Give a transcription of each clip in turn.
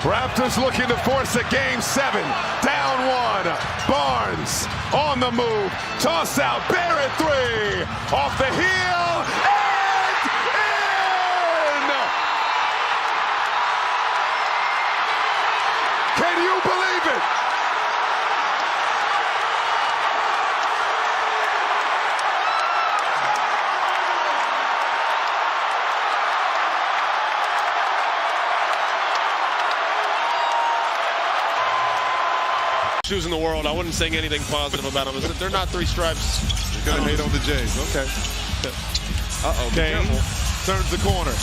Raptors looking to force a game 7. Down 1. Barnes on the move. Toss out. Barrett 3. Off the heel. And in! Can you believe it? Shoes in the world. I wouldn't say anything positive about them. They're not 3 stripes. You're gonna hate on the Jays. Okay. Uh-oh. Kane turns the corner. Oh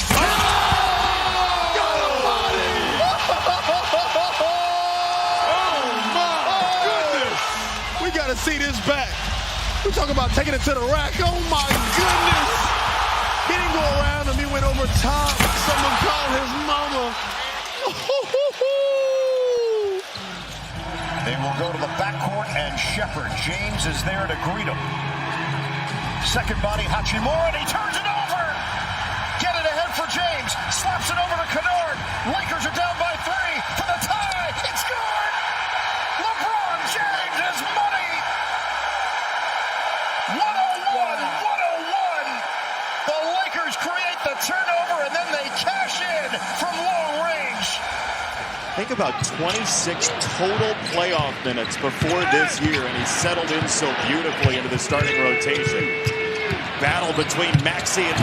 my goodness! We gotta see this back. We're talking about taking it to the rack. Oh my goodness! He didn't go around him. He went over top. Someone called his mama. They will go to the backcourt, and Shepherd. James is there to greet him. Second body, Hachimura, and he turns it over. Get it ahead for James. Slaps it over to Kennard. Lakers are down by 3 for the tie. It's good. LeBron James is money. 101, 101. The Lakers create the turnover, and then they cash in from long range. Think about 26 total playoff minutes before this year, and he settled in so beautifully into the starting rotation. Battle between Maxey and...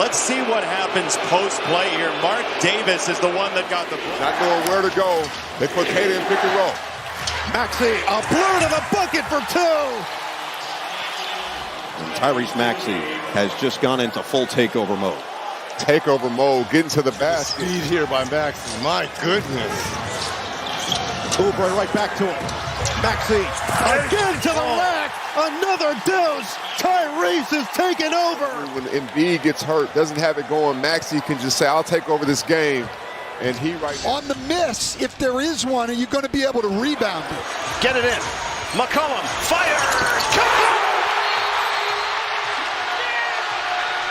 Let's see what happens post-play here. Mark Davis is the one that got the... Not knowing where to go. They put Katie in pick and roll. Maxey, a blur to the bucket for 2. And Tyrese Maxey has just gone into full takeover mode. Takeover mode, getting to the basket. Speed here by Maxey. My goodness. Oubre right back to him. Maxey Again to the rack. Another deuce. Tyrese is taking over. When Embiid gets hurt, doesn't have it going, Maxey can just say, I'll take over this game. And he right on the miss, if there is one, are you going to be able to rebound it? Get it in. McCollum fires.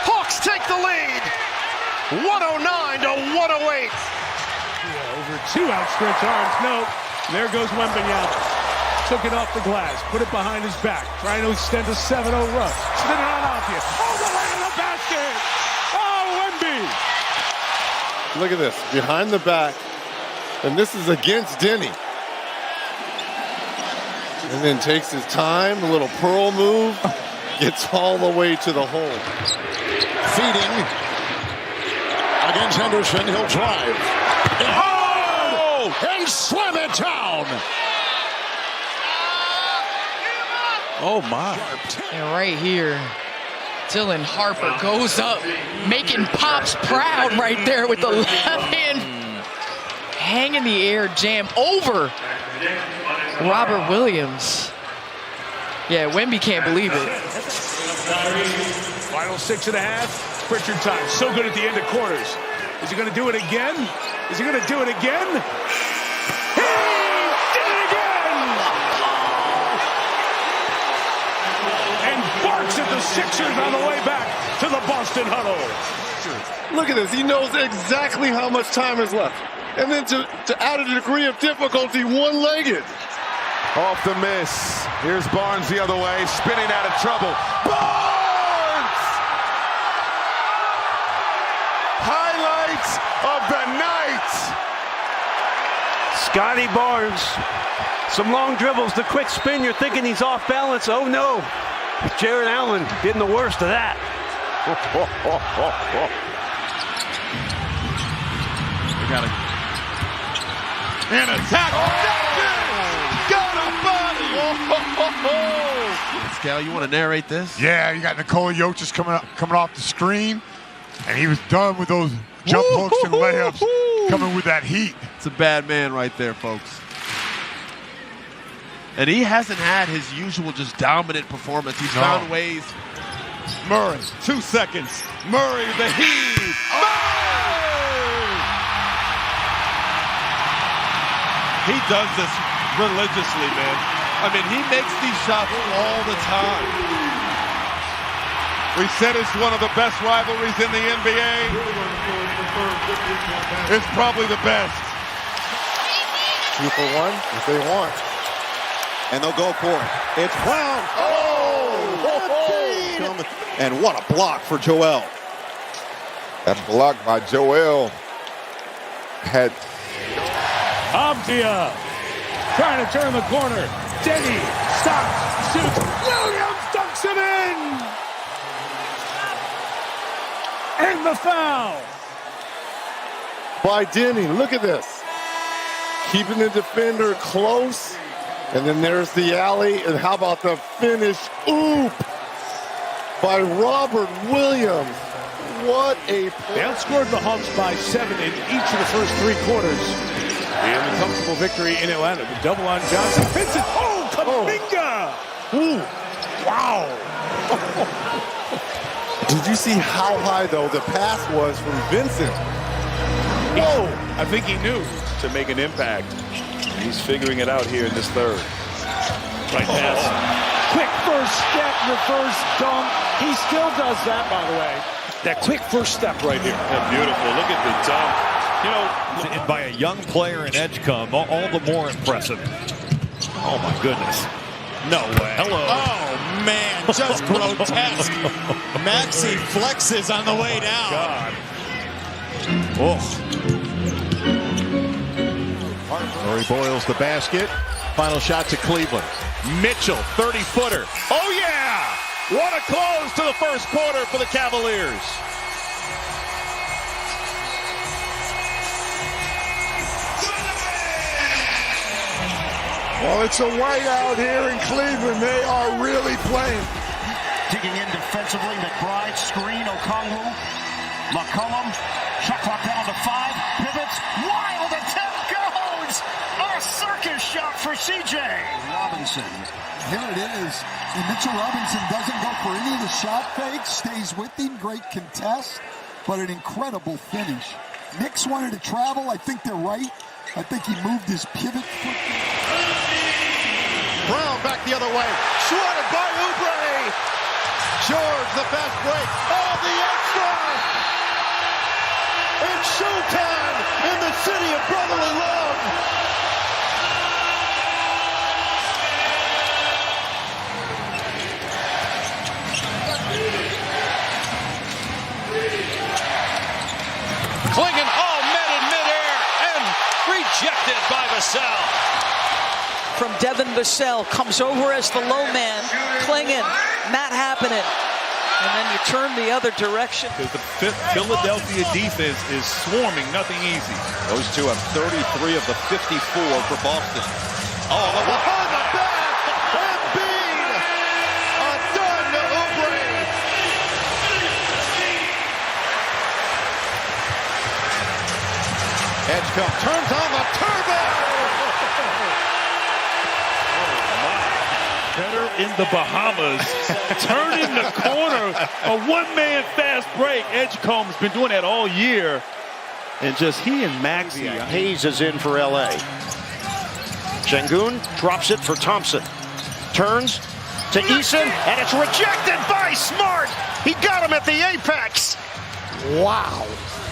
Hawks take the lead. 109 to 108. Over 2 outstretched arms. No. There goes Wembanyama. Took it off the glass. Put it behind his back. Trying to extend a 7-0 run. Spinning on off you. All the way to the basket. Oh, Wemby. Look at this. Behind the back. And this is against Denny. And then takes his time. A little pearl move. Gets all the way to the hole. Feeding. Against Henderson, he'll drive. And slam it down. Oh, my. And right here, Dylan Harper goes up, making Pops proud right there with the left hand. Hang in the air jam over Robert Williams. Yeah, Wemby can't believe it. Final 6.5. Pritchard time. So good at the end of quarters. Is he going to do it again? Is he going to do it again? He did it again! And barks at the Sixers on the way back to the Boston huddle. Look at this. He knows exactly how much time is left. And then to add a degree of difficulty, one-legged. Off the miss. Here's Barnes the other way, spinning out of trouble. Barnes! Highlights of the night. Scotty Barnes. Some long dribbles, the quick spin. You're thinking he's off balance. Oh no. Jared Allen getting the worst of that. They got it. And attack. Cal, you want to narrate this? Yeah, you got Nikola Jokic coming off the screen, and he was done with those jump hooks and layups, coming with that heat. It's a bad man right there, folks. And he hasn't had his usual just dominant performance. He's found ways. Murray, 2 seconds. Murray, the heat. He does this religiously, man. I mean, he makes these shots all the time. We said it's one of the best rivalries in the NBA. It's probably the best. 2 for 1 if they want. And they'll go for it. It's Brown. And what a block for Joel. That block by Joel had... Abdia trying to turn the corner. Denny stops, shoots. Williams dunks it in. And the foul. By Denny, look at this. Keeping the defender close. And then there's the alley. And how about the finish? Oop! By Robert Williams. What a play. They outscored the Hawks by 7 in each of the first 3 quarters. And a comfortable victory in Atlanta. The double on Johnson. Vincent. Oh, Kuminga! Ooh. Wow. Did you see how high, though, the pass was from Vincent? Whoa. I think he knew. To make an impact. He's figuring it out here in this third. Right pass. Quick first step, reverse dunk. He still does that, by the way. That quick first step right here. Yeah, beautiful. Look at the dunk. You know, by a young player in Edgecombe, all the more impressive. Oh, my goodness. No way. Hello. oh, man, just grotesque. Maxey flexes on the way down. God. Oh. Murray Boyles the basket. Final shot to Cleveland. Mitchell, 30-footer. Oh, yeah! What a close to the first quarter for the Cavaliers. Well, it's a whiteout here in Cleveland. They are really playing. Digging in defensively, McBride, screen, Okongwu, McCollum, shot clock down to 5, pivots, wild attempt goes! A circus shot for C.J. Robinson. Here it is. And Mitchell Robinson doesn't go for any of the shot fakes, stays with him, great contest, but an incredible finish. Knicks wanted to travel. I think they're right. I think he moved his pivot foot. Brown back the other way. Shorted by Oubre. George, the fast break. Oh, the extra! It's showtime in the city of brotherly love. Clingan, met in midair and rejected by Vassell. From Devin Vassell, comes over as the low man. Clingan, Matt Happening. And then you turn the other direction. The Philadelphia defense is swarming, nothing easy. Those two have 33 of the 54 for Boston. Oh, Behind the back, Embiid! A done to Oubre! Edgecombe turns on the turbo! Better in the Bahamas, turning the corner, a one-man fast break. Edgecombe's been doing that all year. And just he and Maxey. Hayes is in for LA. Sengun drops it for Thompson. Turns to Eason, and it's rejected by Smart. He got him at the apex. Wow.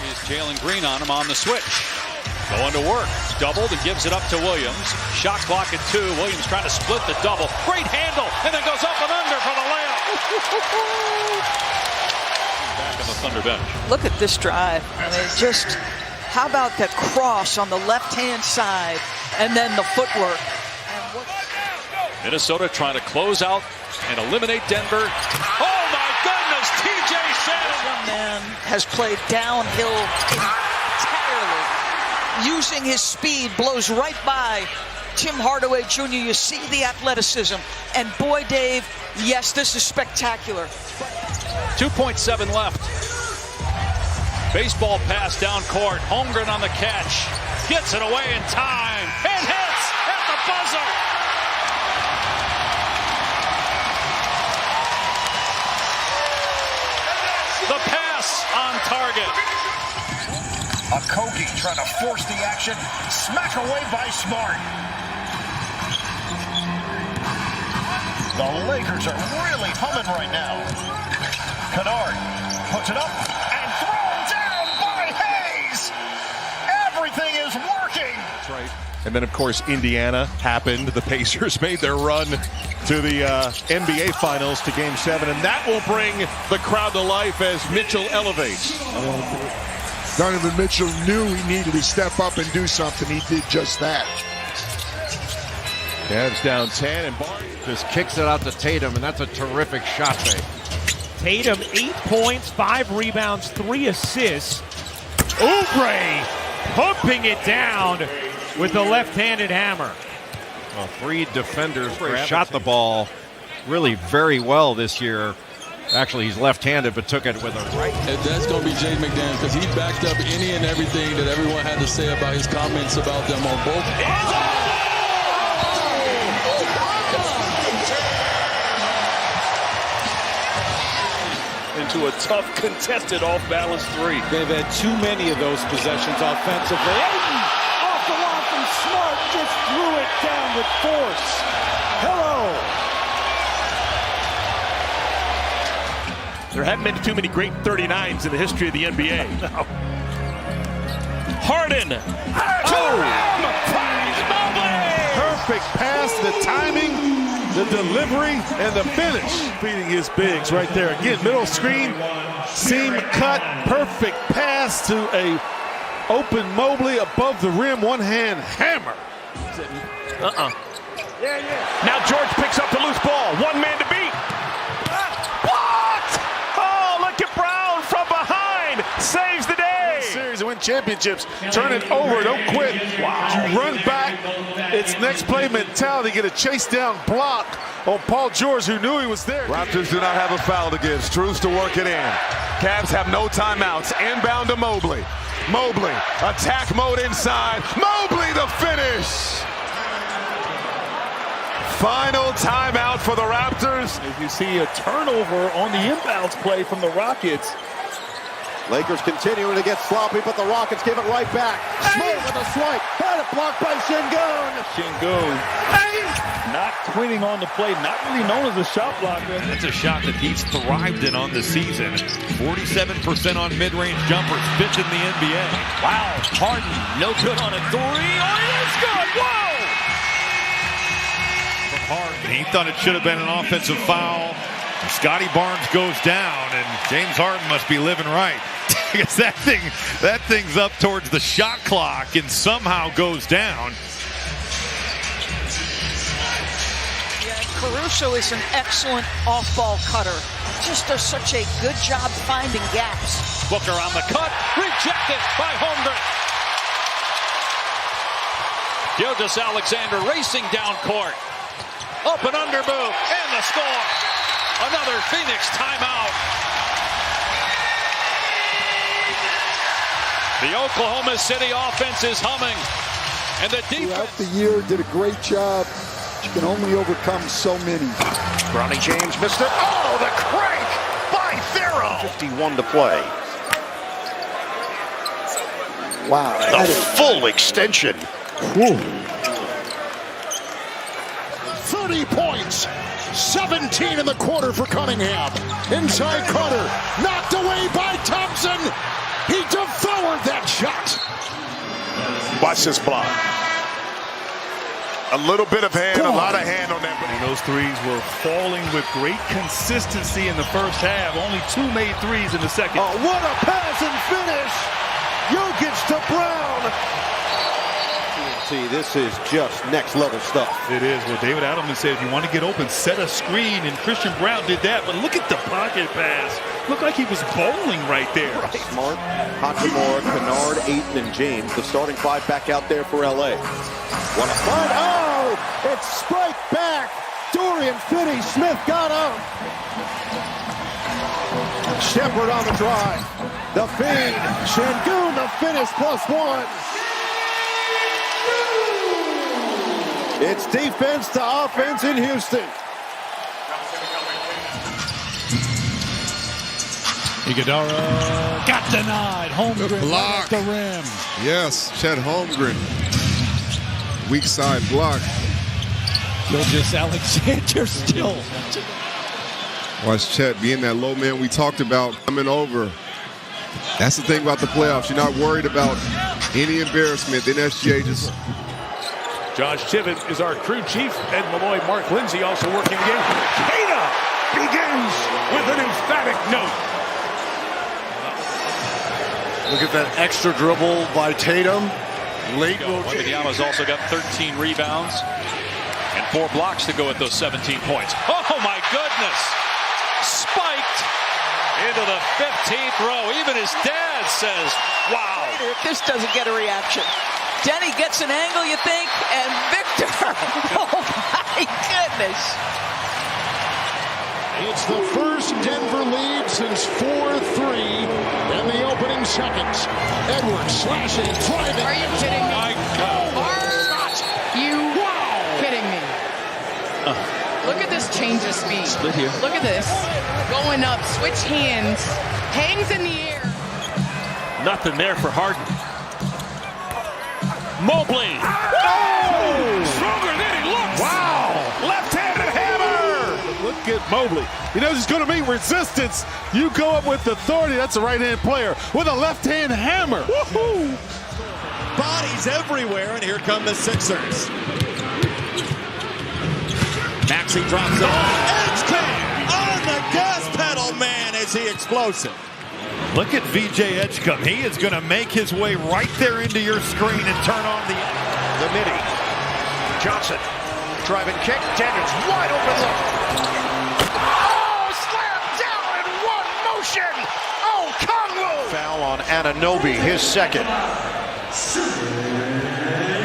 Here's Jalen Green on him on the switch. Going to work. Doubled and gives it up to Williams. Shot clock at 2. Williams trying to split the double. Great handle. And then goes up and under for the layup. Back on the Thunder bench. Look at this drive. I mean, just, how about that cross on the left-hand side and then the footwork. Minnesota trying to close out and eliminate Denver. Oh, my goodness. T.J. Shannon. One man has played downhill entirely. Using his speed, blows right by Tim Hardaway Jr. You see the athleticism. And boy, Dave, yes, this is spectacular. 2.7 left. Baseball pass down court. Holmgren on the catch. Gets it away in time. And hits at the buzzer. The pass on target. Okogie trying to force the action. Smack away by Smart. The Lakers are really humming right now. Kennard puts it up and thrown down by Hayes. Everything is working. That's right. And then, of course, Indiana happened. The Pacers made their run to the NBA Finals to Game 7, and that will bring the crowd to life as Mitchell elevates. Donovan Mitchell knew he needed to step up and do something. He did just that. Cavs down 10, and Barnes just kicks it out to Tatum, and that's a terrific shot fake. Tatum, 8 points, 5 rebounds, 3 assists. Oubre pumping it down with the left-handed hammer. Well, 3 defenders shot the ball really very well this year. Actually, he's left-handed, but took it with a right. And that's going to be Jay McDaniels, because he backed up any and everything that everyone had to say about his comments about them on both. Into a tough, contested, off-balance 3. They've had too many of those possessions offensively. Ayton off the line from Smart, just threw it down with force. Hello. There haven't been too many great 39s in the history of the NBA. No. Harden. Perfect pass, the timing, the delivery, and the finish. Feeding his bigs right there. Again, middle screen, seam cut, perfect pass to a open Mobley above the rim, one-hand hammer. Now George picks up the loose ball. One man to beat. Blocked! Oh, look at Brown from behind. Saves the day. Series and win championships. Turn it over. Don't quit. Wow. You run back. It's next play mentality. Get a chase down block on Paul George, who knew he was there. Raptors do not have a foul to give. Strus to work it in. Cavs have no timeouts. Inbound to Mobley. Mobley, attack mode inside. Mobley the finish. Final timeout for the Raptors. As you see a turnover on the inbounds play from the Rockets. Lakers continuing to get sloppy, but the Rockets give it right back. Smart with a swipe. Had it blocked by Şengün. Şengün not quitting on the play, not really known as a shot blocker. That's a shot that he's thrived in on the season. 47% on mid-range jumpers, 5th in the NBA. Wow, Harden, no good on a 3. Oh, it is good. Whoa! From Harden, he thought it should have been an offensive foul. Scotty Barnes goes down, and James Harden must be living right. Because that thing's up towards the shot clock and somehow goes down. Yeah, Caruso is an excellent off-ball cutter. Just does such a good job finding gaps. Booker on the cut, rejected by Holmgren. Gilgeous-Alexander racing down court. Up and under move, and the score. Another Phoenix timeout. The Oklahoma City offense is humming. And the defense. Throughout the year, did a great job. You can only overcome so many. Bronny James missed it. Oh, the crank by Thero. 51 to play. Wow. The full extension. Whew. 30 points. 17 in the quarter for Cunningham. Inside Carter. Knocked away by Thompson. He devoured that shot. Watch this block. A little bit of hand, a lot of hand on that. And those threes were falling with great consistency in the first half. Only 2 made threes in the second. Oh, what a pass and finish. Jokic to Brown. See, this is just next level stuff. It is. Well, David Adelman said if you want to get open, set a screen, and Christian Brown did that. But look at the pocket pass. Looked like he was bowling right there. Right. Smart, Hachimura, Kennard, Ayton, and James. The starting 5 back out there for LA. What a find. Oh, it's straight back. Dorian Finney-Smith got up. Shepherd on the drive. The feed. Şengün the finish +1. It's defense to offense in Houston. Iguodala got denied. Holmgren block. at the rim. Yes, Chet Holmgren. Weak side block. Gilgeous-Alexander still. Watch Chet being that low man we talked about coming over. That's the thing about the playoffs. You're not worried about any embarrassment. Then SGA just... Josh Tippett is our crew chief. Ed Malloy, Mark Lindsay also working the game. Kana begins with an emphatic note. Look at that extra dribble by Tatum. Late rotation. Wembanyama's also got 13 rebounds and 4 blocks to go at those 17 points. Oh my goodness! Spiked into the 15th row. Even his dad says, wow. If this doesn't get a reaction. Denny gets an angle, you think, and Victor. Oh my goodness. It's the first Denver lead since 4-3 in the opening seconds. Edwards slashing, driving. Are you kidding me? My God. Are you kidding me? Look at this change of speed. Split here. Look at this. Going up, switch hands, hangs in the air. Nothing there for Harden. Mobley. Oh! Stronger than he looks. Wow. Left-handed hammer. Look at Mobley. He knows he's going to meet resistance. You go up with authority. That's a right-hand player with a left-hand hammer. Woohoo! Bodies everywhere, and here come the Sixers. Maxey drops it on. Edgecombe on the gas pedal, man, is he explosive. Look at VJ Edgecombe. He is going to make his way right there into your screen and turn on the midi. Johnson, driving kick. Dennis, wide open look. Oh, slammed down in one motion. Oh, Kongwu. Foul on Anunoby, his second.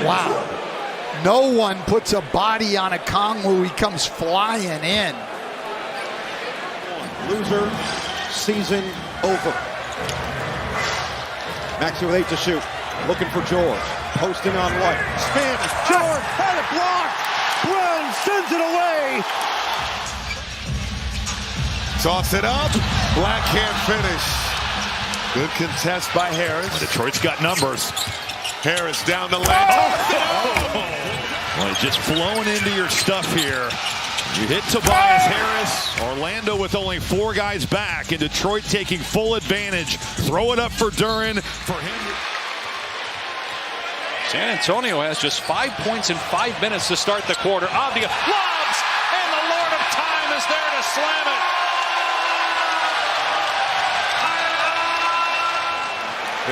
Wow. No one puts a body on a Kongwu. He comes flying in. Loser, season over. Maxey with 8 to shoot. Looking for George. Posting on White. Spins. George had it blocked. Brown sends it away. Toss it up. Black can't finish. Good contest by Harris. Detroit's got numbers. Harris down the lane. Well, just flowing into your stuff here. You hit Tobias Harris. Orlando with only 4 guys back, and Detroit taking full advantage. Throw it up for Duren. For him. San Antonio has just 5 points in 5 minutes to start the quarter. Avdia lobs, and the Lord of Time is there to slam it.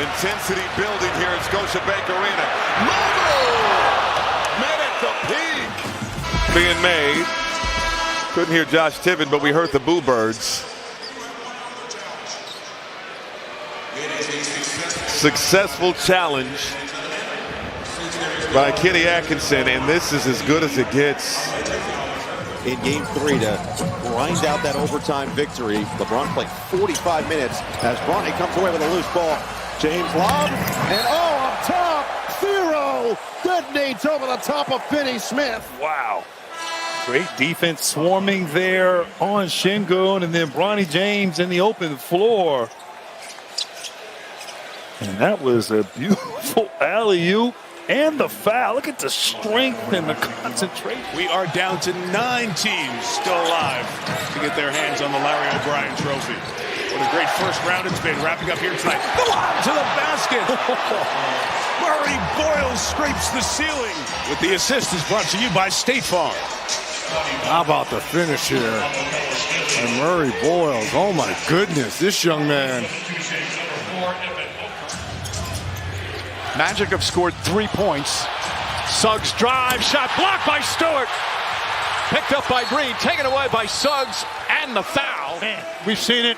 Intensity building here at Scotiabank Arena. Mogul! Met at the peak. Being made. Couldn't hear Josh Tippett, but we heard the Boo Birds. Successful challenge by Kenny Atkinson, and this is as good as it gets. In game 3 to grind out that overtime victory. LeBron played 45 minutes as Bronny comes away with a loose ball. James lob, and up top, 0 detonates over the top of Finney Smith. Wow. Great defense swarming there on Şengün, and then Bronny James in the open floor. And that was a beautiful alley-oop and the foul. Look at the strength and the concentration. We are down to 9 teams still alive to get their hands on the Larry O'Brien trophy. What a great first round it's been, wrapping up here tonight. The lob to the basket. Murray Boyle scrapes the ceiling. With the assist is brought to you by State Farm. How about the finish here? And Murray Boyles, oh my goodness, this young man. Magic have scored 3 points. Suggs drive, shot blocked by Stewart. Picked up by Green, taken away by Suggs, and the foul. Man, we've seen it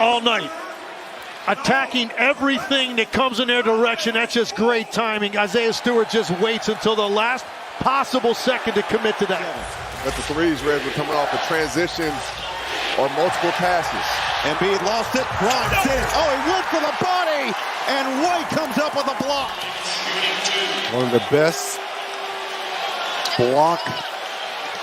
all night. Attacking everything that comes in their direction. That's just great timing. Isaiah Stewart just waits until the last possible second to commit to that. But the threes, Reds, were coming off a transition or multiple passes. Embiid lost it, drives in. Oh, he went for the body, and White comes up with a block. One of the best block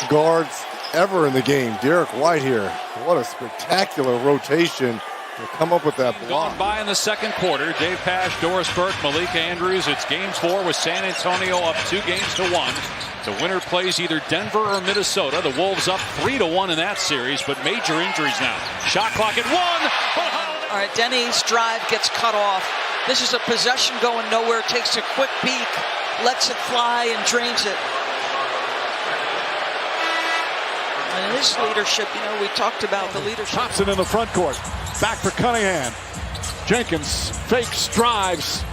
guards ever in the game. Derek White here. What a spectacular rotation Come up with that block. Gone by in the second quarter. Dave Pasch, Doris Burke, Malika Andrews. It's game 4 with San Antonio up 2-1. The winner plays either Denver or Minnesota. The Wolves up 3-1 in that series, but major injuries now. Shot clock at 1. All right, Denny's drive gets cut off. This is a possession going nowhere. Takes a quick peek, lets it fly, and drains it. And his leadership, we talked about the leadership. Thompson in the front court. Back for Cunningham. Jenkins fakes, drives.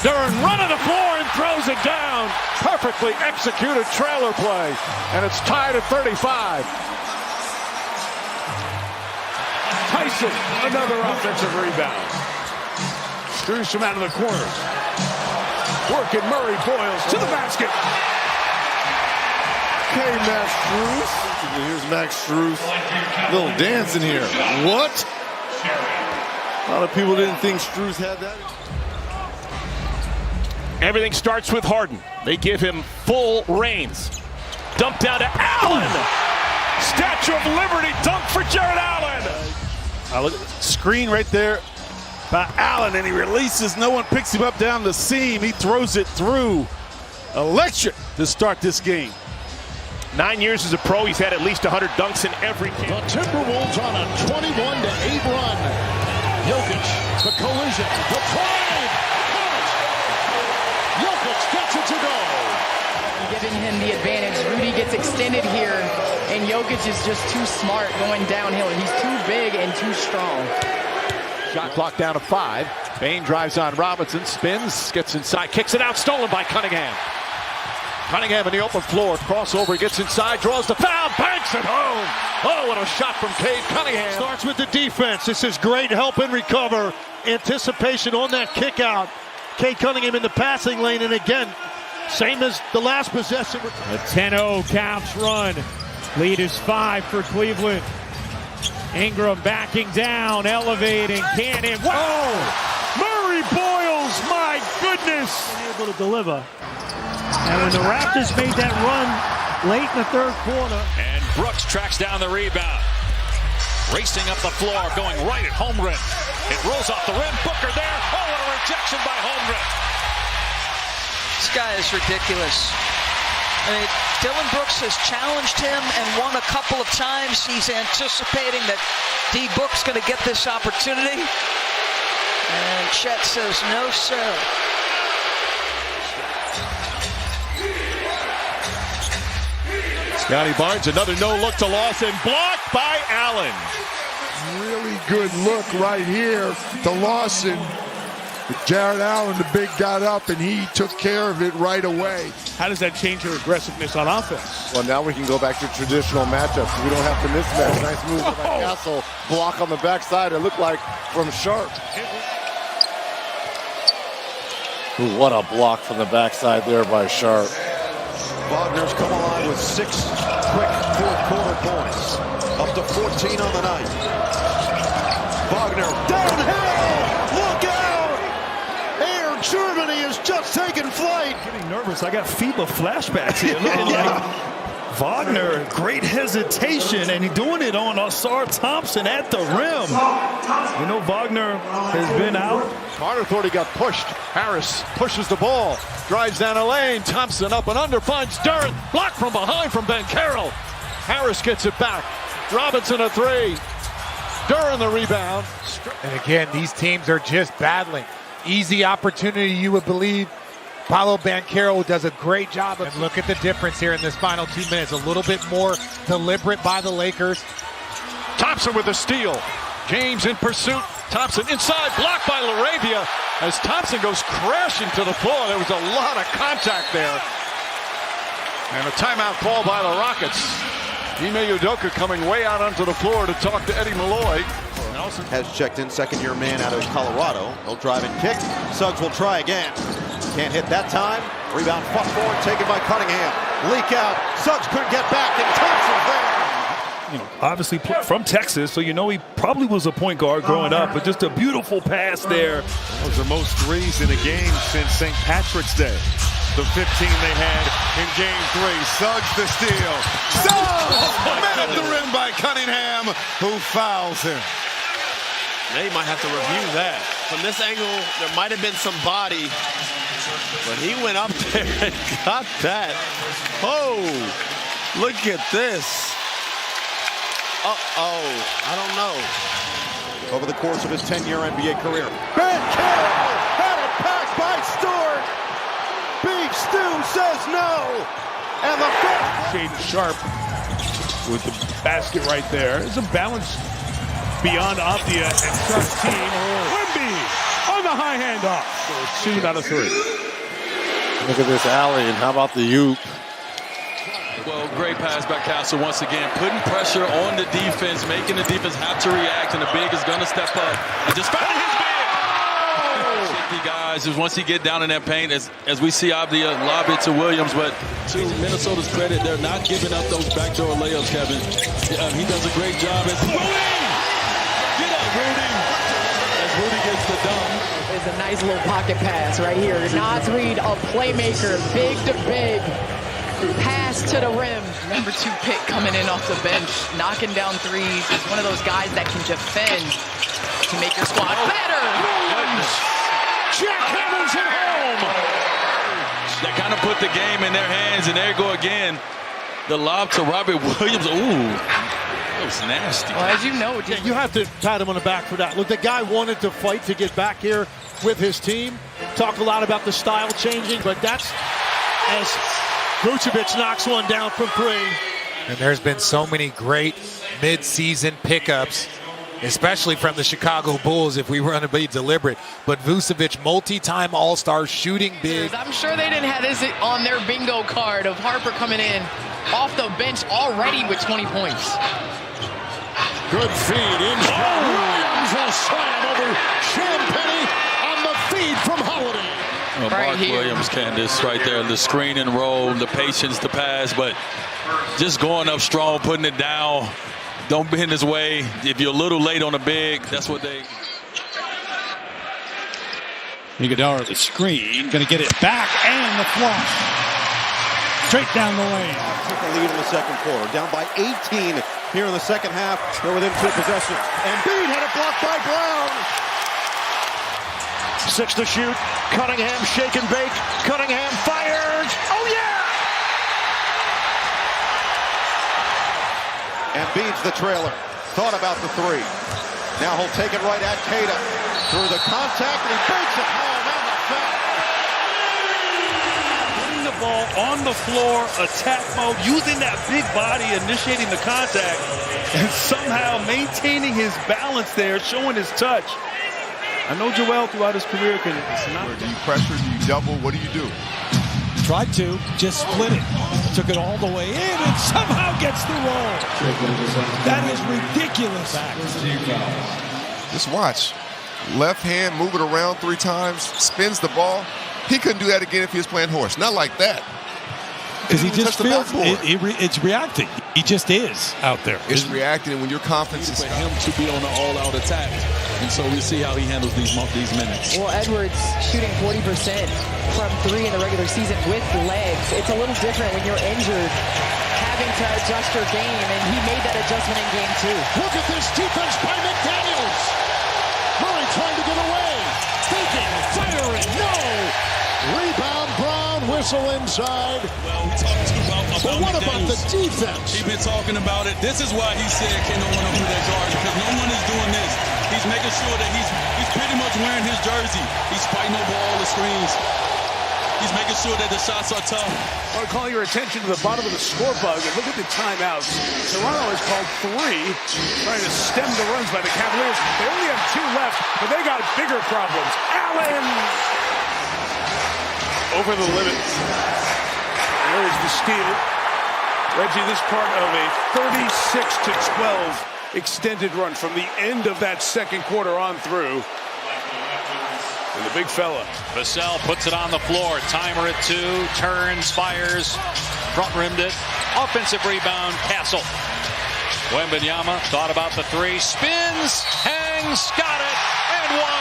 Duren running the floor and throws it down. Perfectly executed trailer play. And it's tied at 35. Tyson, another offensive rebound. Strus from out of the corners. Working Murray Boyles to the basket. Okay, Max Strus. Here's Max Strus. Little dance in here. What? A lot of people didn't think Strus had that. Everything starts with Harden. They give him full reins. Dump down to Allen. Statue of Liberty dunk for Jared Allen. Screen right there by Allen, and he releases. No one picks him up down the seam. He throws it through. Electric to start this game. 9 years as a pro, he's had at least 100 dunks in every game. The Timberwolves on a 21-8 run. Jokic, the collision, the drive. Jokic gets it to go. Giving him the advantage. Rudy gets extended here, and Jokic is just too smart going downhill. He's too big and too strong. Shot clock down to 5. Bane drives on Robinson, spins, gets inside, kicks it out, stolen by Cunningham. Cunningham in the open floor, crossover, gets inside, draws the foul, banks it home. Oh, what a shot from Cade Cunningham. Starts with the defense. This is great help and recover. Anticipation on that kick out. Cade Cunningham in the passing lane, and again, same as the last possession. A 10-0 Cavs run. Lead is 5 for Cleveland. Ingram backing down, elevating, Cannon. Whoa! Murray Boyles, my goodness! Able to deliver. And when the Raptors made that run late in the third quarter. And Brooks tracks down the rebound. Racing up the floor, going right at Holmgren. It rolls off the rim. Booker there. Oh, what a rejection by Holmgren. This guy is ridiculous. I mean, Dylan Brooks has challenged him and won a couple of times. He's anticipating that D. Book's going to get this opportunity. And Chet says, no, sir. Scotty Barnes, another no-look to Lawson, blocked by Allen. Really good look right here to Lawson. Jared Allen, the big, got up, and he took care of it right away. How does that change your aggressiveness on offense? Well, now we can go back to traditional matchups. We don't have to mismatch. Nice move by Castle. Block on the backside. It looked like from Sharp. Ooh, what a block from the backside there by Sharp. Wagner's come alive with 6 quick fourth-quarter points. Up to 14 on the night. Wagner downhill! Look out! Air Germany is just taking flight. Getting nervous. I got FIBA flashbacks here. Wagner, great hesitation, and he's doing it on Ausar Thompson at the rim. You know, Wagner has been out. Carter thought he got pushed. Harris pushes the ball, drives down a lane. Thompson up and under, finds Duren. Blocked from behind from Banchero. Harris gets it back. Robinson a 3. Duren the rebound. And again, these teams are just battling. Easy opportunity, you would believe. Paolo Banchero does a great job. And look at the difference here in this final 2 minutes. A little bit more deliberate by the Lakers. Thompson with a steal. James in pursuit. Thompson inside, blocked by LaRavia as Thompson goes crashing to the floor. There was a lot of contact there. And a timeout call by the Rockets. Ime Udoka coming way out onto the floor to talk to Eddie Malloy. Nelson has checked in, second-year man out of Colorado. He'll drive and kick. Suggs will try again. Can't hit that time. Rebound fought forward, taken by Cunningham. Leak out. Suggs couldn't get back, and Thompson's there. You know, obviously from Texas, so you know he probably was a point guard growing up, but just a beautiful pass there. Those are most threes in a game since St. Patrick's Day. The 15 they had in Game 3. Suggs the steal. Suggs! Met at the rim by Cunningham, who fouls him. Now you might have to review that. From this angle, there might have been some body, but he went up there and got that. Oh, look at this. Uh-oh, I don't know. Over the course of his 10-year NBA career. Ben Carroll had it packed by Stewart. Beef Stew says no. And the Shaden Sharp with the basket right there. It's a balance beyond Avdia and Sharp's team. Wemby on the high handoff. So it's 2 out of 3. Look at this alley, and how about the Oop? Well, great pass by Castle once again, putting pressure on the defense, making the defense have to react, and the big is going to step up. And just finding his big. Shaky guys, just once he get down in that paint, as we see Avdia lob it to Williams, but to Minnesota's credit, they're not giving up those backdoor layups, Kevin. He does a great job. As Rudy! Get up, Rudy! As Rudy gets the dunk. It's a nice little pocket pass right here. Naz Reid, a playmaker, big to big. Pass to the rim. Number 2 pick coming in off the bench, knocking down threes. He's one of those guys that can defend to make your squad better. Jack Hamilton home. That kind of put the game in their hands, and there you go again. The lob to Robert Williams. Ooh, that was nasty. Well, as you know, you have to pat him on the back for that. Look, the guy wanted to fight to get back here with his team. Talk a lot about the style changing, but that's as Vucevic knocks one down from 3. And there's been so many great mid-season pickups, especially from the Chicago Bulls, if we were going to be deliberate. But Vucevic, multi-time All-Star, shooting big. I'm sure they didn't have this on their bingo card of Harper coming in off the bench already with 20 points. Good feed in. Williams will slam over Champagnie on the feed from Holiday. Mark Williams, Candace, right there. The screen and roll, the patience to pass, but just going up strong, putting it down. Don't bend his way. If you're a little late on a big, that's what they... Iguodala the screen, going to get it back, and the flush. Straight down the lane. Took the lead in the second quarter. Down by 18 here in the second half. They're within 2 possessions. Embiid had it blocked by Brown. 6 to shoot. Cunningham shake and bake. Cunningham fires. Oh yeah! Embiid's the trailer. Thought about the 3. Now he'll take it right at Queta. Through the contact, and he bakes it home and the foul. Putting the ball on the floor, attack mode, using that big body, initiating the contact, and somehow maintaining his balance there, showing his touch. I know Joel throughout his career can. Do you pressure? Do you double? What do you do? Tried to, just split it. Took it all the way in and somehow gets the roll. That is ridiculous. Just watch. Left hand, move it around 3 times, spins the ball. He couldn't do that again if he was playing horse. Not like that. Because he just feels it's reacting. He just is out there. It's reacting when your confidence is for him to be on an all-out attack. And so we see how he handles these minutes. Well, Edwards shooting 40% from 3 in the regular season with legs. It's a little different when you're injured, having to adjust your game, and he made that adjustment in game 2. Look at this defense by McDaniels. Murray trying to get away. Thinking, firing, no! Rebound, Brown, whistle inside. Well, we talked about but what about the defense? He's been talking about it. This is why he said, can no one open that guard? Because no one is doing this. He's making sure that he's pretty much wearing his jersey. He's fighting over all the screens. He's making sure that the shots are tough. I want to call your attention to the bottom of the score bug and look at the timeouts. Toronto has called 3, trying to stem the runs by the Cavaliers. They only have 2 left, but they got bigger problems. Allen! Over the limit. There is the steal. Reggie, this part of a 36-12 extended run from the end of that second quarter on through. And the big fella. Vassell puts it on the floor. Timer at 2. Turns, fires. Front rimmed it. Offensive rebound. Castle. Wembanyama thought about the 3. Spins. Hangs. Got it. And 1.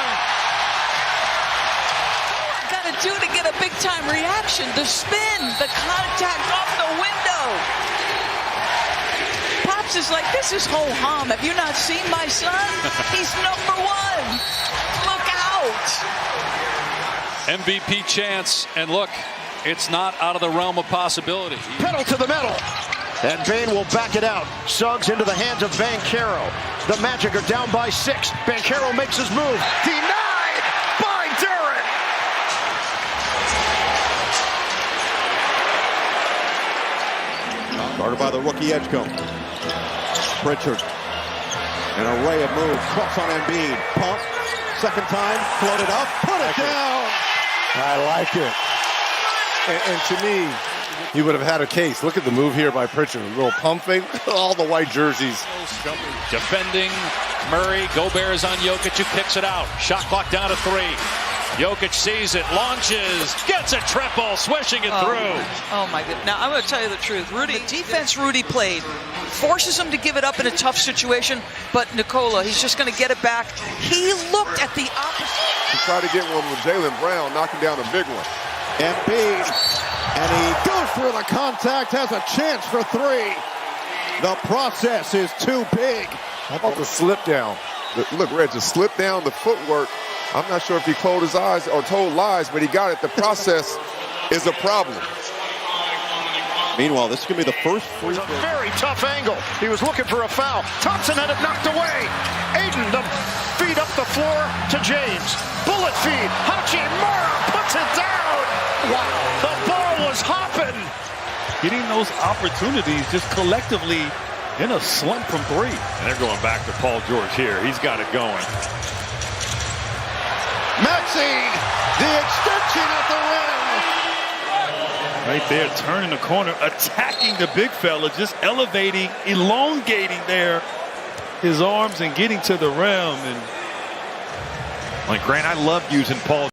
Do to get a big-time reaction, the spin, the contact off the window. Pop James is like, this is ho-hum. Have you not seen my son? He's #1. Look out. MVP chance, and look, it's not out of the realm of possibility. Pedal to the metal. And Bane will back it out. Suggs into the hands of Banchero. The Magic are down by 6. Banchero makes his move. Denied by Durant. Guarded by the rookie Edgecombe. Pritchard. An array of moves. Cross on Embiid. Pump. Second time. Floated up. Put it down. I like it. And to me, he would have had a case. Look at the move here by Pritchard. A little pump fake. All the white jerseys. Defending Murray. Gobert is on Jokic, who kicks it out. Shot clock down to 3. Jokic sees it, launches, gets a triple, swishing it through. Oh my goodness. Now I'm going to tell you the truth. The defense Rudy played forces him to give it up in a tough situation, but Nikola, he's just going to get it back. He looked at the opposite. He tried to get one with Jaylen Brown, knocking down a big one. Embiid, and he goes for the contact, has a chance for 3. The process is too big. How about the slip down? Look, Red, just slip down the footwork. I'm not sure if he closed his eyes or told lies, but he got it. The process is a problem. Meanwhile, this is going to be the first free throw. Very tough angle. He was looking for a foul. Thompson had it knocked away. Aiden, the feed up the floor to James. Bullet feed. Hachimura puts it down. Wow. The ball was hopping. Getting those opportunities just collectively in a slump from 3. And they're going back to Paul George here. He's got it going. Maxey, the extension at the rim. Right there, turning the corner, attacking the big fella, just elevating, elongating there his arms and getting to the rim. And like Grant, I love using Paul